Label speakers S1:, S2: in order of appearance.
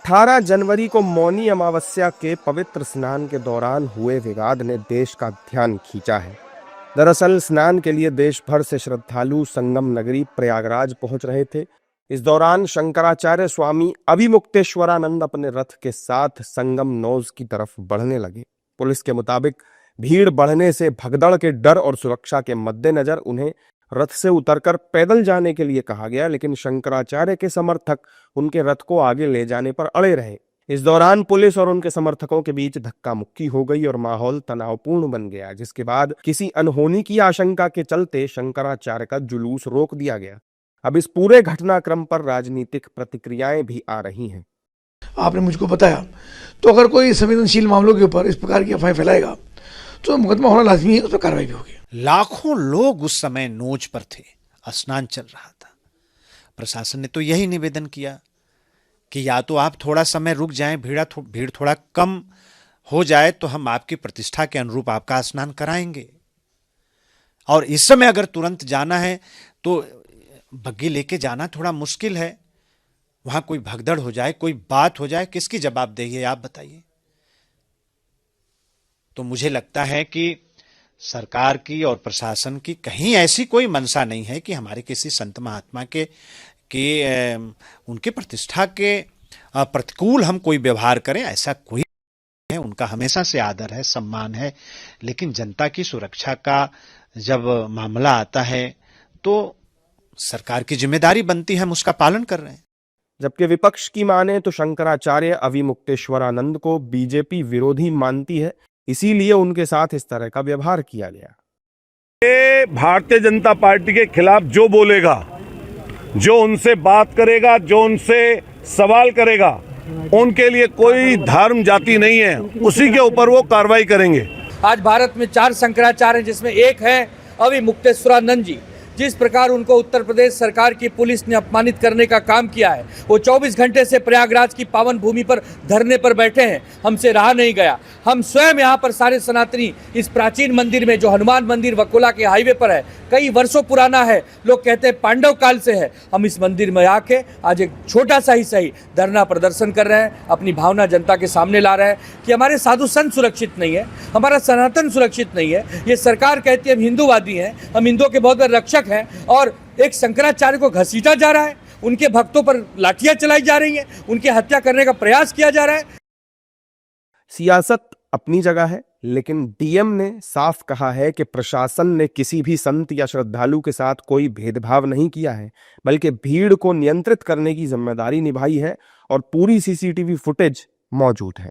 S1: 18 जनवरी को मौनी अमावस्या के पवित्र स्नान के दौरान हुए विवाद ने देश का ध्यान खींचा है। दरअसल स्नान के लिए देश भर से श्रद्धालु संगम नगरी प्रयागराज पहुंच रहे थे। इस दौरान शंकराचार्य स्वामी अभिमुक्तेश्वरानंद अपने रथ के साथ संगम नौज की तरफ बढ़ने लगे। पुलिस के मुताबिक भीड़ बढ़ने से भगदड़ के डर और सुरक्षा के मद्देनजर उन्हें रथ से उतरकर पैदल जाने के लिए कहा गया, लेकिन शंकराचार्य के समर्थक उनके रथ को आगे ले जाने पर अड़े रहे। इस दौरान पुलिस और उनके समर्थकों के बीच धक्का मुक्की हो गई और माहौल तनावपूर्ण बन गया, जिसके बाद किसी अनहोनी की आशंका के चलते शंकराचार्य का जुलूस रोक दिया गया। अब इस पूरे घटनाक्रम पर राजनीतिक प्रतिक्रियाएं भी आ रही हैं।
S2: आपने मुझको बताया, तो अगर कोई संवेदनशील मामलों के ऊपर इस प्रकार की अफवाहें फैलाएगा तो मुकदमा होना लाजमी है, उस पर कार्रवाई भी होगी।
S3: लाखों लोग उस समय नोच पर थे, स्नान चल रहा था। प्रशासन ने तो यही निवेदन किया कि या तो आप थोड़ा समय रुक जाएं, भीड़ थोड़ा कम हो जाए तो हम आपकी प्रतिष्ठा के अनुरूप आपका स्नान कराएंगे। और इस समय अगर तुरंत जाना है तो बग्गी लेके जाना थोड़ा मुश्किल है। वहां कोई भगदड़ हो जाए, कोई बात हो जाए, किसकी जवाबदेही है आप बताइए। तो मुझे लगता है कि सरकार की और प्रशासन की कहीं ऐसी कोई मंशा नहीं है कि हमारे किसी संत महात्मा के उनके प्रतिष्ठा के प्रतिकूल हम कोई व्यवहार करें, ऐसा कोई है। उनका हमेशा से आदर है, सम्मान है, लेकिन जनता की सुरक्षा का जब मामला आता है तो सरकार की जिम्मेदारी बनती है, हम उसका पालन कर रहे हैं।
S1: जबकि विपक्ष की माने तो शंकराचार्य अभिमुक्तेश्वरानंद को बीजेपी विरोधी मानती है, इसीलिए उनके साथ इस तरह का व्यवहार किया गया।
S4: भारतीय जनता पार्टी के खिलाफ जो बोलेगा, जो उनसे बात करेगा, जो उनसे सवाल करेगा, उनके लिए कोई धर्म जाति नहीं है, उसी के ऊपर वो कार्रवाई करेंगे।
S5: आज भारत में 4 शंकराचार्य हैं, जिसमें एक है अभिमुक्तेश्वरानंद जी। जिस प्रकार उनको उत्तर प्रदेश सरकार की पुलिस ने अपमानित करने का काम किया है, वो 24 घंटे से प्रयागराज की पावन भूमि पर धरने पर बैठे हैं, हमसे रहा नहीं गया। हम स्वयं यहाँ पर सारे सनातनी इस प्राचीन मंदिर में, जो हनुमान मंदिर वकोला के हाईवे पर है, कई वर्षों पुराना है, लोग कहते हैं पांडव काल से है, हम इस मंदिर में आके आज एक छोटा सा ही सही धरना प्रदर्शन कर रहे हैं। अपनी भावना जनता के सामने ला रहे हैं कि हमारे साधु संत सुरक्षित नहीं है, हमारा सनातन सुरक्षित नहीं है। ये सरकार कहती है हम हिंदूवादी हैं, हम हिंदुओं के बहुत बड़े रक्षक हैं, और एक शंकराचार्य को घसीटा जा रहा है, उनके भक्तों पर लाठियां चलाई जा रही हैं, उनकी हत्या करने का प्रयास किया जा रहा है।
S1: सियासत अपनी जगह है, लेकिन डीएम ने साफ कहा है कि प्रशासन ने किसी भी संत या श्रद्धालु के साथ कोई भेदभाव नहीं किया है, बल्कि भीड़ को नियंत्रित करने की जिम्मेदारी निभाई है और पूरी सीसीटीवी फुटेज मौजूद है।